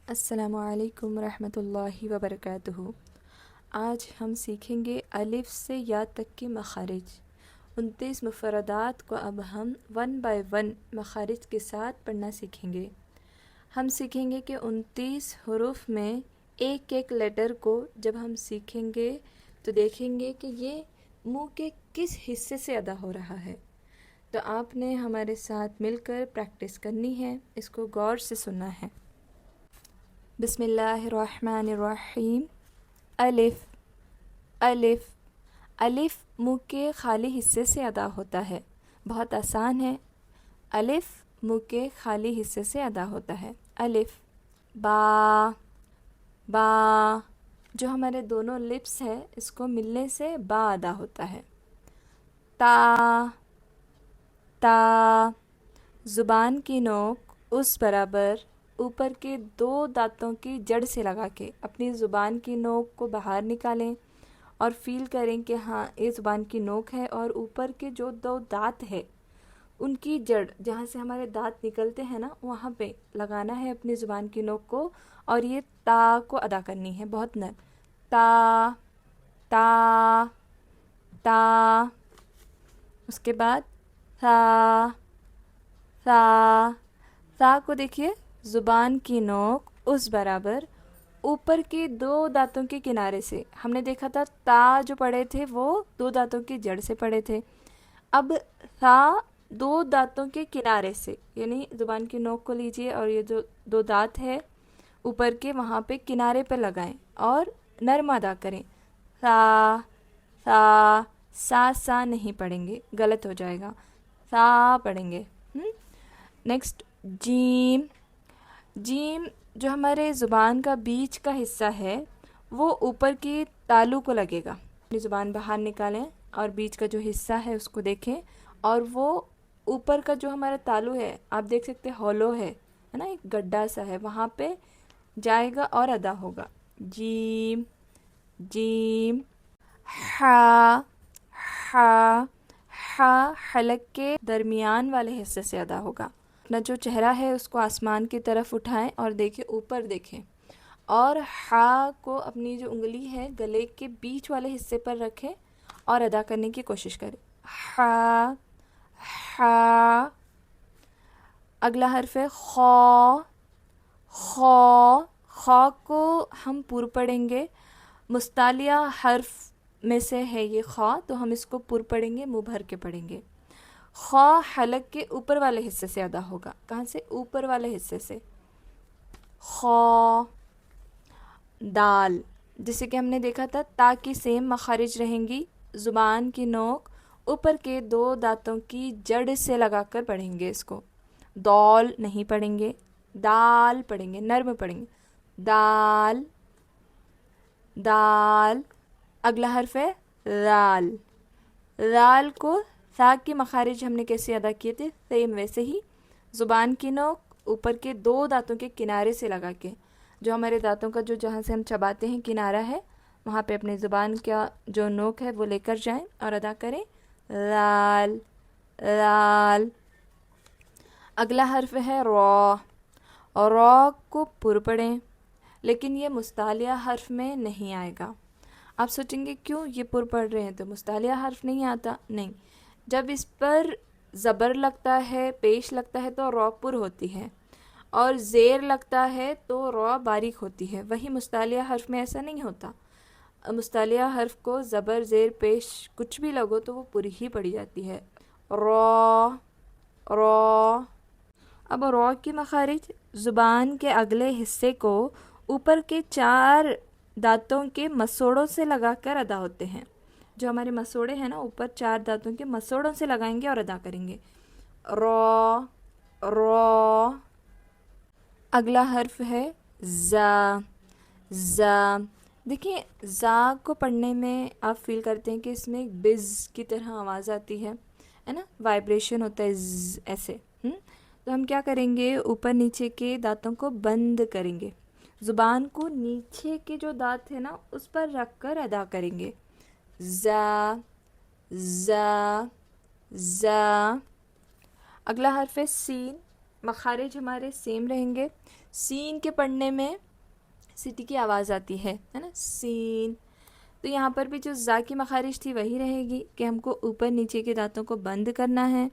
السلام علیکم ورحمۃ اللہ وبرکاتہ۔ آج ہم سیکھیں گے الف سے یا تک کے مخارج۔ 29 مفردات کو اب ہم 1 بائی 1 مخارج کے ساتھ پڑھنا سیکھیں گے۔ ہم سیکھیں گے کہ 29 حروف میں ایک ایک لیٹر کو جب ہم سیکھیں گے تو دیکھیں گے کہ یہ منہ کے کس حصے سے ادا ہو رہا ہے۔ تو آپ نے ہمارے ساتھ مل کر پریکٹس کرنی ہے، اس کو غور سے سننا ہے۔ بسم اللہ الرحمن الرحیم۔ الف الف الف منہ کے خالی حصے سے ادا ہوتا ہے، بہت آسان ہے۔ الف منہ کے خالی حصے سے ادا ہوتا ہے۔ الف با با جو ہمارے دونوں لپس ہے اس کو ملنے سے با ادا ہوتا ہے۔ تا تا زبان کی نوک اس برابر اوپر کے 2 دانتوں کی جڑ سے لگا کے اپنی زبان کی نوک کو باہر نکالیں اور فیل کریں کہ ہاں یہ زبان کی نوک ہے، اور اوپر کے جو 2 دانت ہے ان کی جڑ جہاں سے ہمارے دانت نکلتے ہیں نا وہاں پہ لگانا ہے اپنی زبان کی نوک کو، اور یہ تا کو ادا کرنی ہے بہت نرم۔ تا تا تا اس کے بعد تھا تھا تھا کو دیکھیے زبان کی نوک اس برابر اوپر کے 2 دانتوں کے کنارے سے، ہم نے دیکھا تھا تا جو پڑے تھے وہ 2 دانتوں کی جڑ سے پڑے تھے، اب تھا 2 دانتوں کے کنارے سے، یعنی زبان کی نوک کو لیجئے اور یہ جو 2 دانت ہے اوپر کے وہاں پہ کنارے پہ لگائیں اور نرم ادا کریں۔ تھا تھا سا نہیں پڑھیں گے، غلط ہو جائے گا، تھا پڑھیں گے۔ نیکسٹ جیم جیم جو ہمارے زبان کا بیچ کا حصہ ہے وہ اوپر کی تالو کو لگے گا۔ اپنی زبان باہر نکالیں اور بیچ کا جو حصہ ہے اس کو دیکھیں، اور وہ اوپر کا جو ہمارا تالو ہے آپ دیکھ سکتے ہولو ہے نا، ایک گڈھا سا ہے، وہاں پہ جائے گا اور ادا ہوگا۔ جیم جیم ہا ہا ہا حلق کے درمیان والے حصے سے ادا ہوگا۔ اپنا جو چہرہ ہے اس کو آسمان کی طرف اٹھائیں اور دیکھیں، اوپر دیکھیں، اور ہا کو اپنی جو انگلی ہے گلے کے بیچ والے حصے پر رکھیں اور ادا کرنے کی کوشش کریں۔ ہا ہا اگلا حرف ہے خو خو خو کو ہم پر پڑھیں گے، مستعلیہ حرف میں سے ہے یہ خو، تو ہم اس کو پر پڑھیں گے، منہ بھر کے پڑھیں گے۔ خو حلق کے اوپر والے حصے سے ادا ہوگا، کہاں سے؟ اوپر والے حصے سے۔ خو دال جیسے کہ ہم نے دیکھا تھا تا کی سیم مخارج رہیں گی، زبان کی نوک اوپر کے 2 دانتوں کی جڑ سے لگا کر پڑھیں گے اس کو، دال نہیں پڑھیں گے، دال پڑھیں گے، نرم پڑھیں گے۔ دال دال اگلا حرف ہے رال رال کو سا کی مخارج ہم نے کیسے ادا کیے تھے، سیم ویسے ہی زبان کی نوک اوپر کے 2 دانتوں کے کنارے سے لگا کے، جو ہمارے دانتوں کا جو جہاں سے ہم چباتے ہیں کنارہ ہے وہاں پہ اپنے زبان کا جو نوک ہے وہ لے کر جائیں اور ادا کریں۔ رال رال اگلا حرف ہے را را کو پر پڑھیں، لیکن یہ مستعلیہ حرف میں نہیں آئے گا۔ آپ سوچیں گے کیوں یہ پر پڑھ رہے ہیں تو مستعلیہ حرف نہیں آتا؟ نہیں، جب اس پر زبر لگتا ہے، پیش لگتا ہے تو را پر ہوتی ہے، اور زیر لگتا ہے تو را باریک ہوتی ہے، وہی مستعلیہ حرف میں ایسا نہیں ہوتا۔ مستعلیہ حرف کو زبر زیر پیش کچھ بھی لگو تو وہ پوری ہی پڑھی جاتی ہے۔ را را اب را کی مخارج زبان کے اگلے حصے کو اوپر کے 4 دانتوں کے مسوڑوں سے لگا کر ادا ہوتے ہیں، جو ہمارے مسوڑے ہیں نا اوپر 4 دانتوں کے مسوڑوں سے لگائیں گے اور ادا کریں گے۔ را را اگلا حرف ہے زا زا دیکھیں زا کو پڑھنے میں آپ فیل کرتے ہیں کہ اس میں ایک بز کی طرح آواز آتی ہے نا، وائبریشن ہوتا ہے ایسے، تو ہم کیا کریں گے، اوپر نیچے کے دانتوں کو بند کریں گے، زبان کو نیچے کے جو دانت ہے نا اس پر رکھ کر ادا کریں گے۔ زا زا زا اگلا حرف ہے سین مخارج ہمارے سیم رہیں گے. سین کے پڑھنے میں سٹی کی آواز آتی ہے نا، سین. تو یہاں پر بھی جو زا کی مخارج تھی وہی رہے گی کہ ہم کو اوپر نیچے کے دانتوں کو بند کرنا ہے،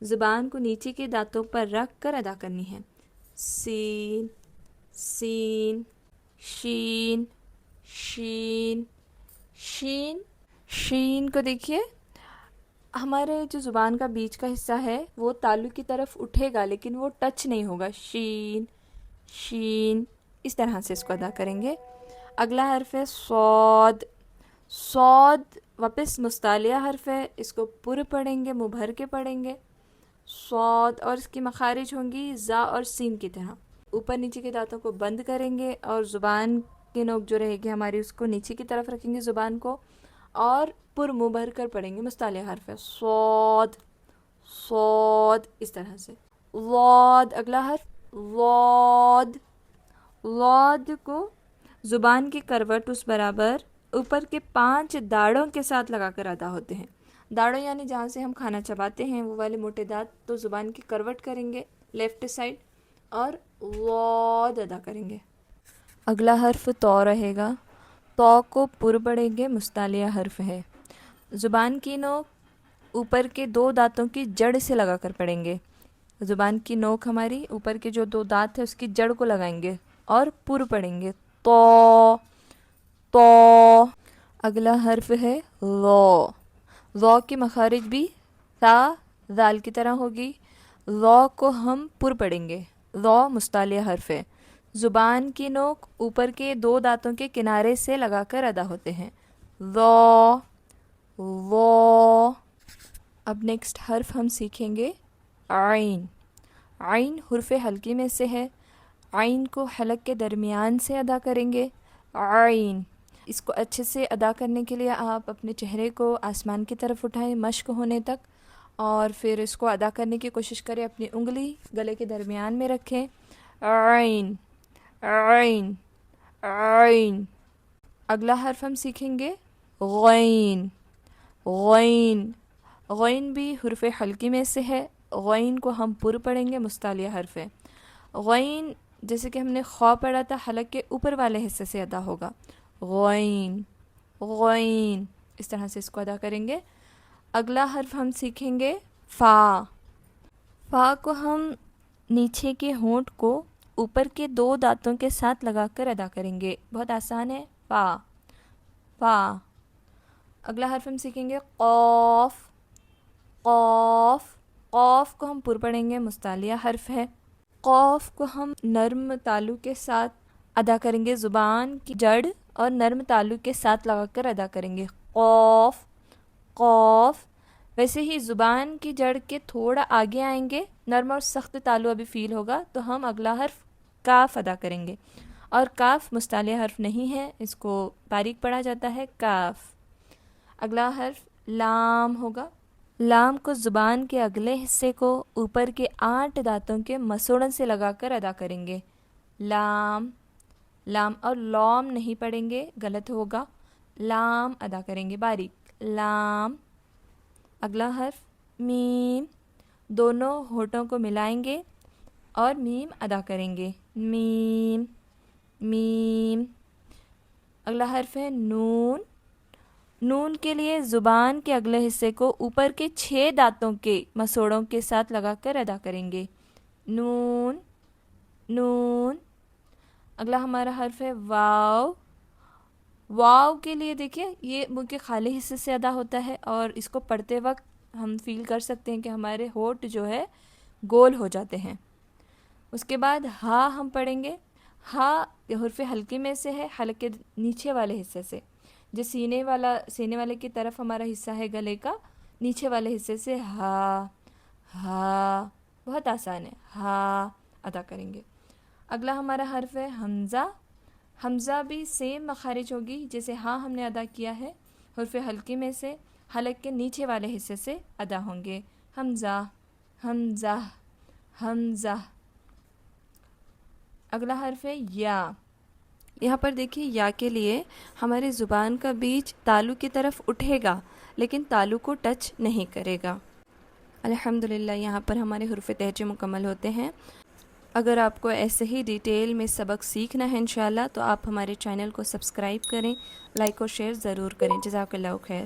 زبان کو نیچے کے دانتوں پر رکھ کر ادا کرنی ہے. سین، سین، شین، شین، شین. شین کو دیکھیے، ہمارے جو زبان کا بیچ کا حصہ ہے وہ تالو کی طرف اٹھے گا لیکن وہ ٹچ نہیں ہوگا. شین، شین. اس طرح سے اس کو ادا کریں گے. اگلا حرف ہے صاد. صاد واپس مستعلیہ حرف ہے، اس کو پر پڑھیں گے، منہ بھر کے پڑھیں گے. صاد، اور اس کی مخارج ہوں گی زا اور سین کی طرح. اوپر نیچے کے دانتوں کو بند کریں گے اور زبان کی نوک جو رہے گی ہماری اس کو نیچے کی طرف رکھیں گے زبان کو، اور پر منہ بھر کر پڑھیں گے. مستعلیہ حرف ہے صاد، صاد. اس طرح سے. لاد، اگلا حرف لاد. لاد کو زبان کی کروٹ اس برابر اوپر کے 5 داڑوں کے ساتھ لگا کر ادا ہوتے ہیں. داڑوں یعنی جہاں سے ہم کھانا چباتے ہیں وہ والے موٹے دانت، تو زبان کی کروٹ کریں گے لیفٹ سائڈ اور لاد ادا کریں گے. اگلا حرف تو رہے گا. تو کو پر پڑھیں گے، مستعلیہ حرف ہے. زبان کی نوک اوپر کے 2 دانتوں کی جڑ سے لگا کر پڑھیں گے. زبان کی نوک ہماری اوپر کے جو 2 دانت ہیں اس کی جڑ کو لگائیں گے اور پر پڑھیں گے. تو، تو. اگلا حرف ہے لو. لو کی مخارج بھی تا ذال کی طرح ہوگی. لو کو ہم پر پڑھیں گے. لو مستعلیہ حرف ہے. زبان کی نوک اوپر کے 2 دانتوں کے کنارے سے لگا کر ادا ہوتے ہیں. لو، لو. اب نیکسٹ حرف ہم سیکھیں گے عین. عین حرف حلقی میں سے ہے. عین کو حلق کے درمیان سے ادا کریں گے. عین. اس کو اچھے سے ادا کرنے کے لیے آپ اپنے چہرے کو آسمان کی طرف اٹھائیں مشق ہونے تک، اور پھر اس کو ادا کرنے کی کوشش کریں. اپنی انگلی گلے کے درمیان میں رکھیں. عین، عین، عین. اگلا حرف ہم سیکھیں گے غین. غین. غین بھی حرف حلقی میں سے ہے. غین کو ہم پر پڑھیں گے، مستعلیہ حرف ہے. غین جیسے کہ ہم نے خو پڑھا تھا حلق کے اوپر والے حصے سے ادا ہوگا. غین، غین. اس طرح سے اس کو ادا کریں گے. اگلا حرف ہم سیکھیں گے فا. فا کو ہم نیچے کے ہونٹ کو اوپر کے 2 دانتوں کے ساتھ لگا کر ادا کریں گے. بہت آسان ہے. فا، فا. اگلا حرف ہم سیکھیں گے قاف. قاف. قاف کو ہم پر پڑھیں گے، مستعلیہ حرف ہے. قاف کو ہم نرم تالو کے ساتھ ادا کریں گے. زبان کی جڑ اور نرم تالو کے ساتھ لگا کر ادا کریں گے. قاف، قاف. ویسے ہی زبان کی جڑ کے تھوڑا آگے آئیں گے، نرم اور سخت تالو ابھی فیل ہوگا تو ہم اگلا حرف کاف ادا کریں گے. اور کاف مستعلیہ حرف نہیں ہے، اس کو باریک پڑھا جاتا ہے. کاف. اگلا حرف لام ہوگا. لام کو زبان کے اگلے حصے کو اوپر کے 8 دانتوں کے مسوڑن سے لگا کر ادا کریں گے. لام، لام. اور لام نہیں پڑھیں گے، غلط ہوگا. لام ادا کریں گے باریک. لام. اگلا حرف میم. دونوں ہونٹوں کو ملائیں گے اور میم ادا کریں گے. میم، میم. اگلا حرف ہے نون. نون کے لیے زبان کے اگلے حصے کو اوپر کے 6 دانتوں کے مسوڑوں کے ساتھ لگا کر ادا کریں گے. نون، نون. اگلا ہمارا حرف ہے واو. واو کے لیے دیکھیں یہ منہ کے خالی حصے سے ادا ہوتا ہے اور اس کو پڑھتے وقت ہم فیل کر سکتے ہیں کہ ہمارے ہونٹ جو ہے گول ہو جاتے ہیں. اس کے بعد ہا ہم پڑھیں گے. ہا حرف حلقی میں سے ہے، حلق کے نیچے والے حصے سے. جو سینے والے کی طرف ہمارا حصہ ہے گلے کا، نیچے والے حصے سے ہا، ہا. بہت آسان ہے. ہا ادا کریں گے. اگلا ہمارا حرف ہے حمزہ. حمزہ بھی سیم مخارج ہوگی جیسے ہاں ہم نے ادا کیا ہے. حرف حلقی میں سے حلق کے نیچے والے حصے سے ادا ہوں گے. حمزہ، حمزہ، حمزہ. اگلا حرف ہے یا. یہاں پر دیکھیے یا کے لیے ہماری زبان کا بیچ تالو کی طرف اٹھے گا لیکن تالو کو ٹچ نہیں کرے گا. الحمدللہ یہاں پر ہمارے حروف تہجے مکمل ہوتے ہیں. اگر آپ کو ایسے ہی ڈیٹیل میں سبق سیکھنا ہے انشاءاللہ تو آپ ہمارے چینل کو سبسکرائب کریں، لائک اور شیئر ضرور کریں۔ جزاک اللہ خیر۔